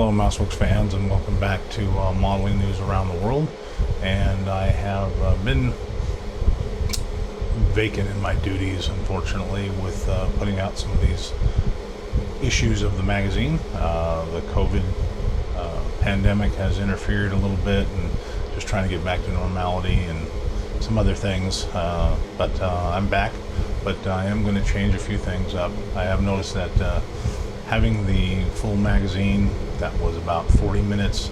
Hello Mouseworks fans, and welcome back to modeling news around the world. And I have been vacant in my duties, unfortunately, with putting out some of these issues of the magazine. The COVID pandemic has interfered a little bit, and just trying to get back to normality and some other things. But I'm back, but I am going to change a few things up. I have noticed that having the full magazine that was about 40 minutes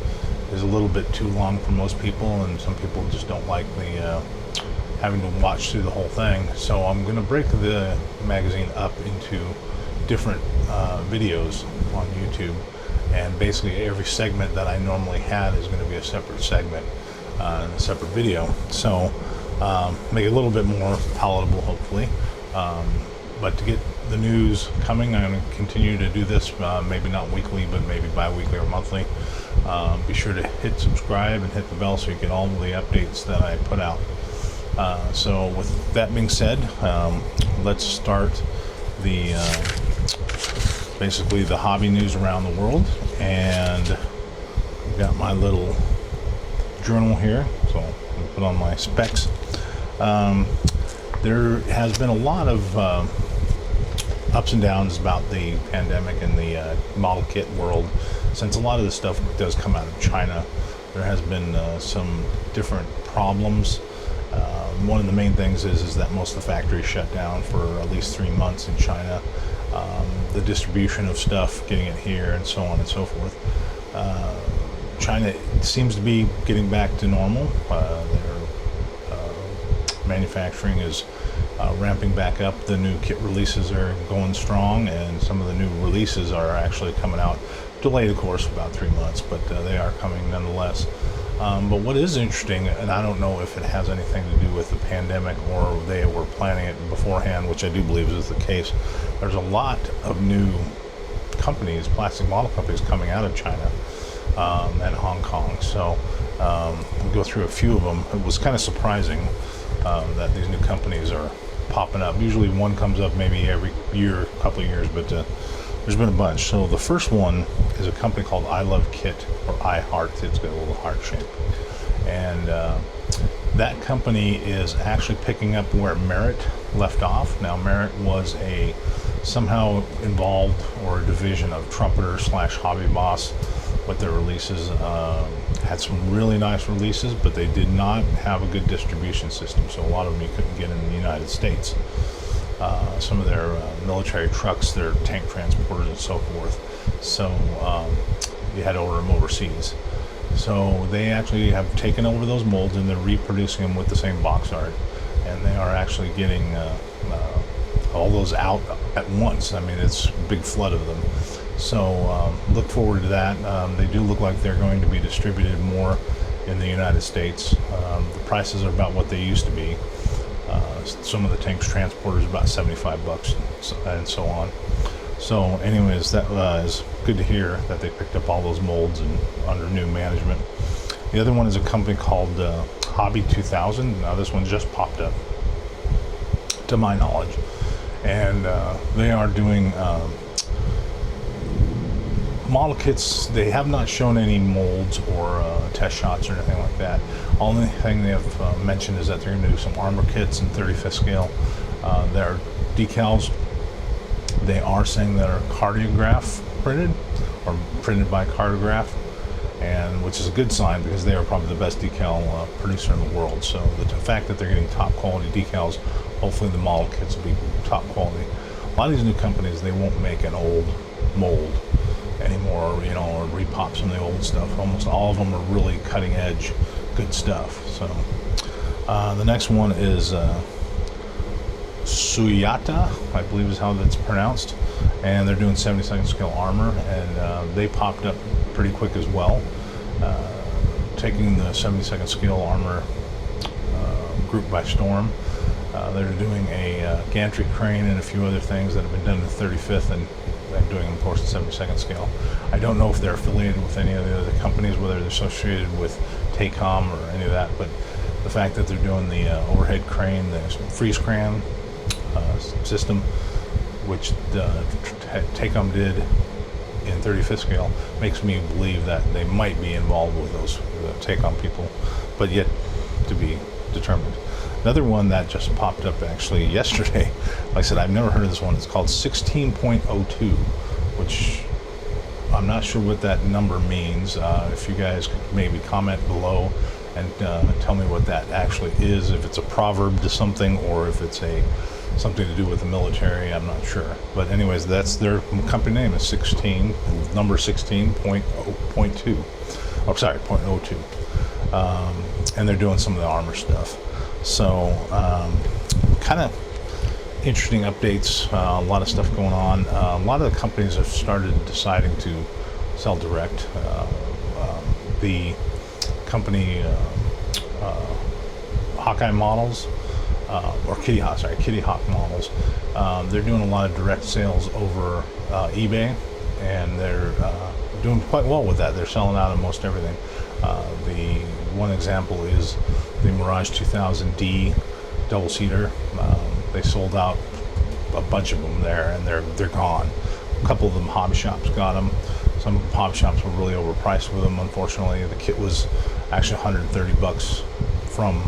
is a little bit too long for most people, and some people just don't like the having to watch through the whole thing. So I'm going to break the magazine up into different videos on YouTube, and basically every segment that I normally had is going to be a separate segment and a separate video. So make it a little bit more palatable, hopefully. But to get the news coming, I'm going to continue to do this, maybe not weekly, but maybe bi-weekly or monthly. Be sure to hit subscribe and hit the bell so you get all of the updates that I put out. So with that being said, let's start the basically the hobby news around the world. And I've got my little journal here, so I'm going to put on my specs. There has been a lot of ups and downs about the pandemic and the model kit world. Since a lot of this stuff does come out of China, there has been some different problems. One of the main things is that most of the factories shut down for at least 3 months in China. The distribution of stuff, getting it here, and so on and so forth. China seems to be getting back to normal. Their manufacturing is ramping back up. The new kit releases are going strong, and some of the new releases are actually coming out, delayed of course about 3 months, but they are coming nonetheless. But what is interesting, and I don't know if it has anything to do with the pandemic or they were planning it beforehand, which I do believe is the case, there's a lot of new companies, plastic model companies, coming out of China and Hong Kong. So we'll go through a few of them. It was kind of surprising that these new companies are popping up. Usually one comes up maybe every year, couple of years, but there's been a bunch. So the first one is a company called I Love Kit, or I Heart. It's got a little heart shape. And that company is actually picking up where Merit left off. Now, Merit was somehow involved, or a division of Trumpeter / Hobby Boss with their releases. Had some really nice releases, but they did not have a good distribution system. So a lot of them you couldn't get in the United States. Some of their military trucks, their tank transporters and so forth. So you had to order them overseas. So they actually have taken over those molds, and they're reproducing them with the same box art. And they are actually getting all those out at once. I mean, it's a big flood of them. So look forward to that. They do look like they're going to be distributed more in the United States. The prices are about what they used to be. Some of the tanks transporters about 75 bucks and so on. So anyways, that is good to hear that they picked up all those molds and under new management. The other one is a company called Hobby 2000. Now this one just popped up to my knowledge, and they are doing model kits. They have not shown any molds or test shots or anything like that. Only thing they have mentioned is that they're going to do some armor kits in 35th scale. Their decals, they are saying that are cartograph printed, or printed by Cartograph, and which is a good sign because they are probably the best decal producer in the world. So the fact that they're getting top quality decals, hopefully the model kits will be top quality. A lot of these new companies, they won't make an old mold anymore, or repop some of the old stuff. Almost all of them are really cutting edge, good stuff. So the next one is Suyata, I believe is how that's pronounced, and they're doing 72nd scale armor, and they popped up pretty quick as well, taking the 72nd scale armor group by storm. They're doing a gantry crane and a few other things that have been done in the 35th, and I'm doing, of course, the 72nd scale. I don't know if they're affiliated with any of the other companies, whether they're associated with Taycom or any of that, but the fact that they're doing the overhead crane, the freeze crane system, which Taycom did in 35th scale makes me believe that they might be involved with those take on people, but yet to be determined. Another one that just popped up actually yesterday, like I said, I've never heard of this one. It's called 16.02, which I'm not sure what that number means. If you guys could maybe comment below and tell me what that actually is, if it's a proverb to something or if it's something to do with the military, I'm not sure. But anyways, that's their company name is 16, number 16.02. Oh, sorry, 0.02. And they're doing some of the armor stuff. So, kind of interesting updates, a lot of stuff going on. A lot of the companies have started deciding to sell direct. The company Hawkeye models, or Kitty Hawk models, they're doing a lot of direct sales over eBay, and they're doing quite well with that. They're selling out of most everything. The one example is the Mirage 2000D double-seater. They sold out a bunch of them there, and they're gone. A couple of them hobby shops got them. Some hobby shops were really overpriced with them. Unfortunately, the kit was actually $130 from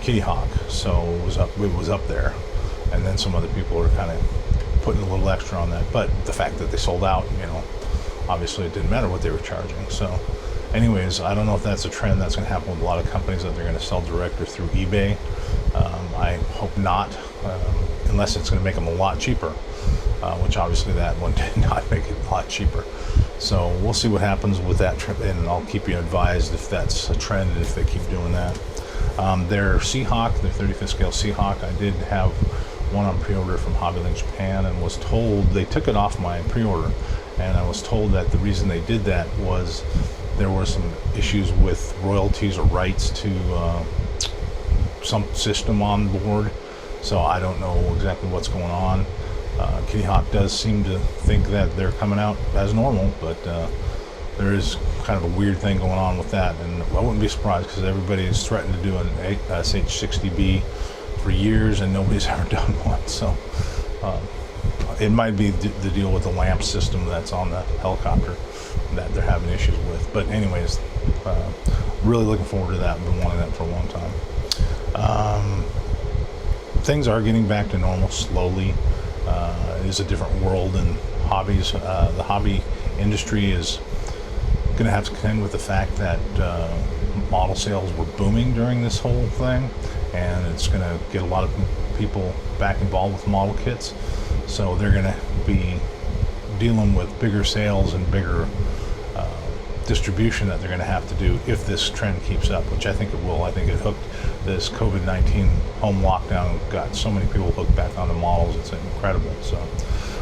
Kitty Hawk, so it was up there. And then some other people are kind of putting a little extra on that. But the fact that they sold out, obviously it didn't matter what they were charging. So anyways, I don't know if that's a trend that's going to happen with a lot of companies, that they're going to sell direct or through eBay. I hope not, unless it's going to make them a lot cheaper, which obviously that one did not make it a lot cheaper. So we'll see what happens with that trend, and I'll keep you advised if that's a trend and if they keep doing that. Their Seahawk, their 35th scale Seahawk, I did have one on pre-order from Hobbylink Japan, and was told, they took it off my pre-order, and I was told that the reason they did that was there were some issues with royalties or rights to some system on board. So I don't know exactly what's going on. Kitty Hawk does seem to think that they're coming out as normal, but there is kind of a weird thing going on with that, and I wouldn't be surprised, because everybody is threatened to do an SH-60B for years and nobody's ever done one. So it might be the deal with the lamp system that's on the helicopter that they're having issues with. But anyways, really looking forward to that. I've been wanting that for a long time. Things are getting back to normal slowly. It is a different world in hobbies. The hobby industry is going to have to contend with the fact that model sales were booming during this whole thing, and it's going to get a lot of people back involved with model kits. So they're going to be dealing with bigger sales and bigger distribution that they're going to have to do if this trend keeps up, which I think it will. I think it hooked, this COVID-19 home lockdown got so many people hooked back onto models. It's incredible. So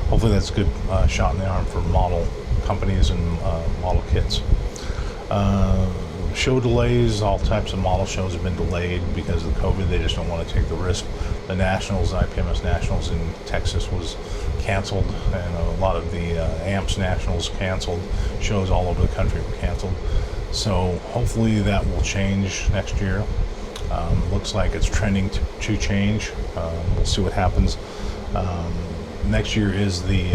hopefully that's a good shot in the arm for model companies and model kits. Show delays, all types of model shows have been delayed because of COVID. They just don't want to take the risk. The Nationals, IPMS Nationals in Texas was canceled, and a lot of the AMPS Nationals canceled. Shows all over the country were canceled. So hopefully that will change next year. Looks like it's trending to change. We'll see what happens. Next year is the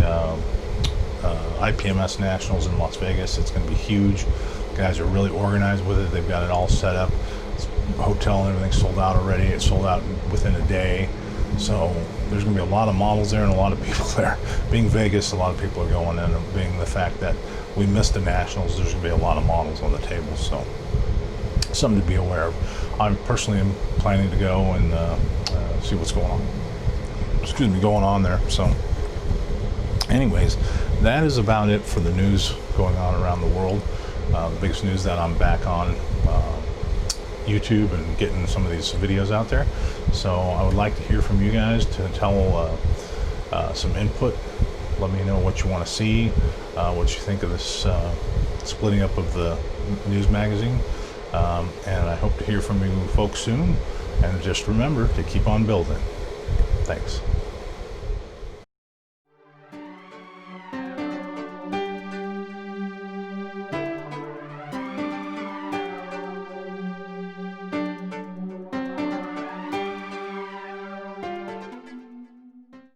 IPMS Nationals in Las Vegas. It's going to be huge. Guys are really organized with it. They've got it all set up. Hotel and everything sold out already. It sold out within a day. So there's going to be a lot of models there and a lot of people there. Being Vegas, a lot of people are going in, and being the fact that we missed the Nationals, there's going to be a lot of models on the table. So something to be aware of. I personally am planning to go and see what's going on. Going on there. So anyways, that is about it for the news going on around the world. The biggest news that I'm back on YouTube and getting some of these videos out there. So I would like to hear from you guys, to tell some input. Let me know what you want to see, what you think of this splitting up of the news magazine. And I hope to hear from you folks soon. And just remember to keep on building. Thanks.